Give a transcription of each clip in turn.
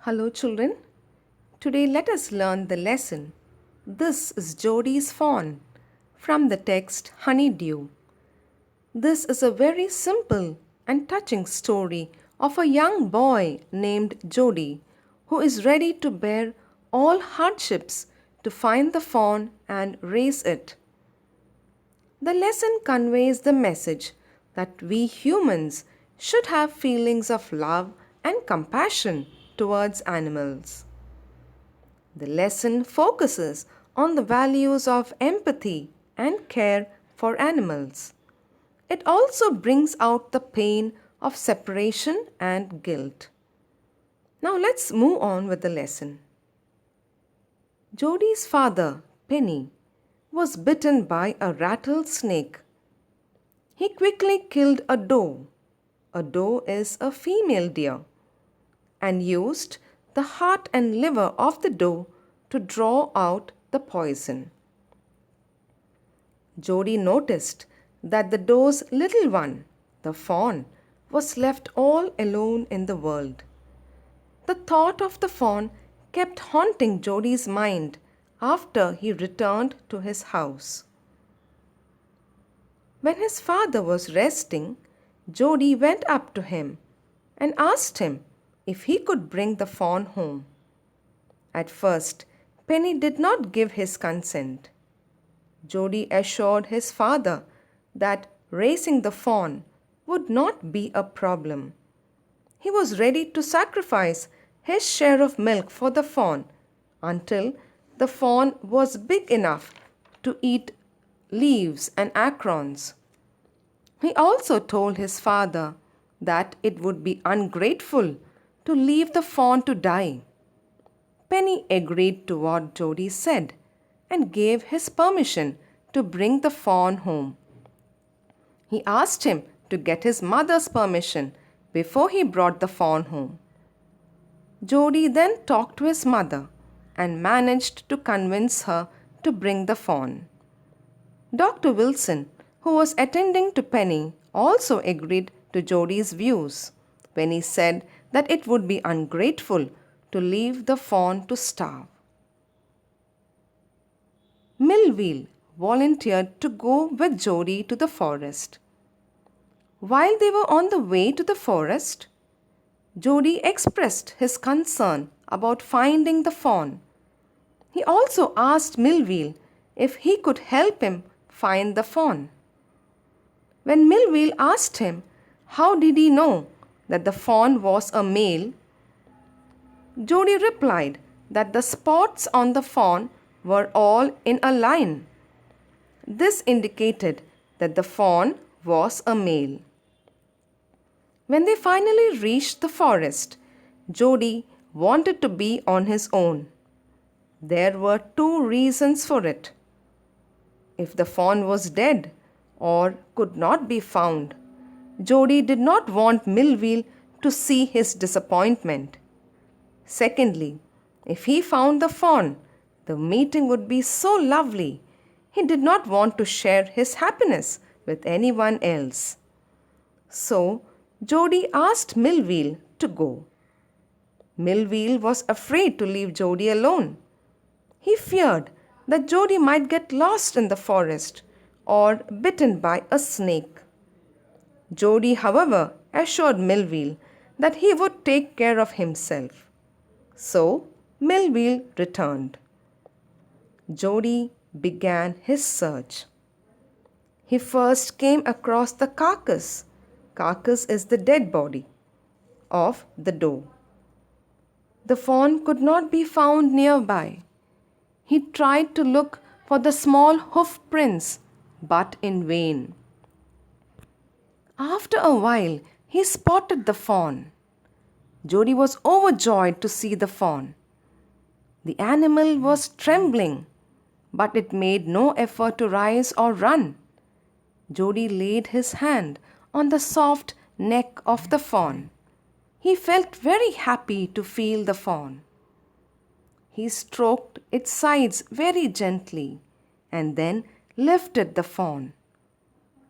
Hello, children. Today let us learn the lesson. This is Jody's Fawn from the text Honeydew. This is a very simple and touching story of a young boy named Jody who is ready to bear all hardships to find the fawn and raise it. The lesson conveys the message that we humans should have feelings of love and compassion towards animals. The lesson focuses on the values of empathy and care for animals. It also brings out the pain of separation and guilt. Now let's move on with the lesson. Jody's father, Penny, was bitten by a rattlesnake. He quickly killed a doe. A doe is a female deer, and used the heart and liver of the doe to draw out the poison. Jody noticed that the doe's little one, the fawn, was left all alone in the world. The thought of the fawn kept haunting Jody's mind after he returned to his house. When his father was resting, Jody went up to him and asked him if he could bring the fawn home. At first, Penny did not give his consent. Jody assured his father that raising the fawn would not be a problem. He was ready to sacrifice his share of milk for the fawn until the fawn was big enough to eat leaves and acorns. He also told his father that it would be ungrateful to leave the fawn to die. Penny agreed to what Jody said and gave his permission to bring the fawn home. He asked him to get his mother's permission before he brought the fawn home. Jody then talked to his mother and managed to convince her to bring the fawn. Dr. Wilson, who was attending to Penny, also agreed to Jody's views when he said that it would be ungrateful to leave the fawn to starve. Millville volunteered to go with Jody to the forest. While they were on the way to the forest, Jody expressed his concern about finding the fawn. He also asked Millville if he could help him find the fawn. When Millville asked him how did he know that the fawn was a male, Jody replied that the spots on the fawn were all in a line. This indicated that the fawn was a male. When they finally reached the forest, Jody wanted to be on his own. There were two reasons for it. If the fawn was dead or could not be found, Jody did not want Millville to see his disappointment. Secondly, if he found the fawn, the meeting would be so lovely. He did not want to share his happiness with anyone else. So, Jody asked Millville to go. Millville was afraid to leave Jody alone. He feared that Jody might get lost in the forest or bitten by a snake. Jody, however, assured Millville that he would take care of himself. So, Millville returned. Jody began his search. He first came across the carcass. Carcass is the dead body of the doe. The fawn could not be found nearby. He tried to look for the small hoof prints, but in vain. After a while, he spotted the fawn. Jody was overjoyed to see the fawn. The animal was trembling, but it made no effort to rise or run. Jody laid his hand on the soft neck of the fawn. He felt very happy to feel the fawn. He stroked its sides very gently and then lifted the fawn.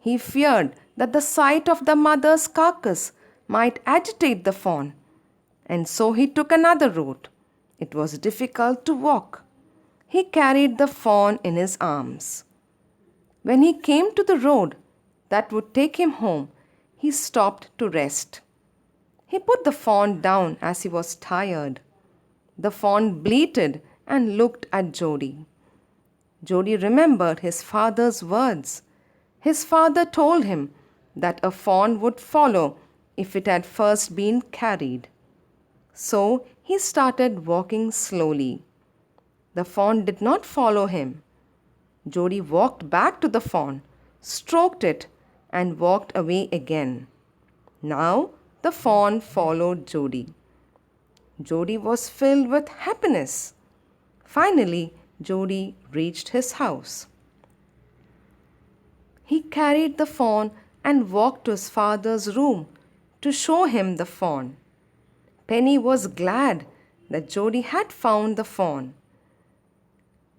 He feared that the sight of the mother's carcass might agitate the fawn, and so he took another route. It was difficult to walk. He carried the fawn in his arms. When he came to the road that would take him home, he stopped to rest. He put the fawn down as he was tired. The fawn bleated and looked at Jody. Jody remembered his father's words. His father told him that a fawn would follow if it had first been carried. So he started walking slowly. The fawn did not follow him. Jody walked back to the fawn, stroked it, and walked away again. Now the fawn followed Jody. Jody was filled with happiness. Finally, Jody reached his house. He carried the fawn and walked to his father's room to show him the fawn. Penny was glad that Jody had found the fawn.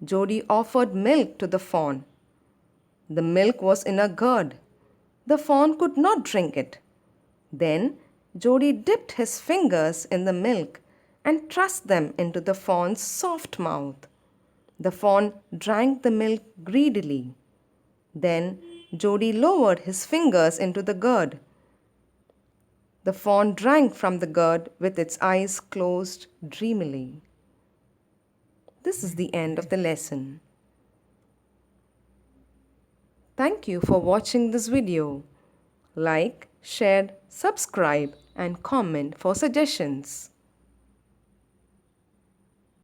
Jody offered milk to the fawn. The milk was in a gourd. The fawn could not drink it. Then Jody dipped his fingers in the milk and thrust them into the fawn's soft mouth. The fawn drank the milk greedily. Then Jody lowered his fingers into the gourd. The fawn drank from the gourd with its eyes closed dreamily. This is the end of the lesson. Thank you for watching this video. Like, share, subscribe and comment for suggestions.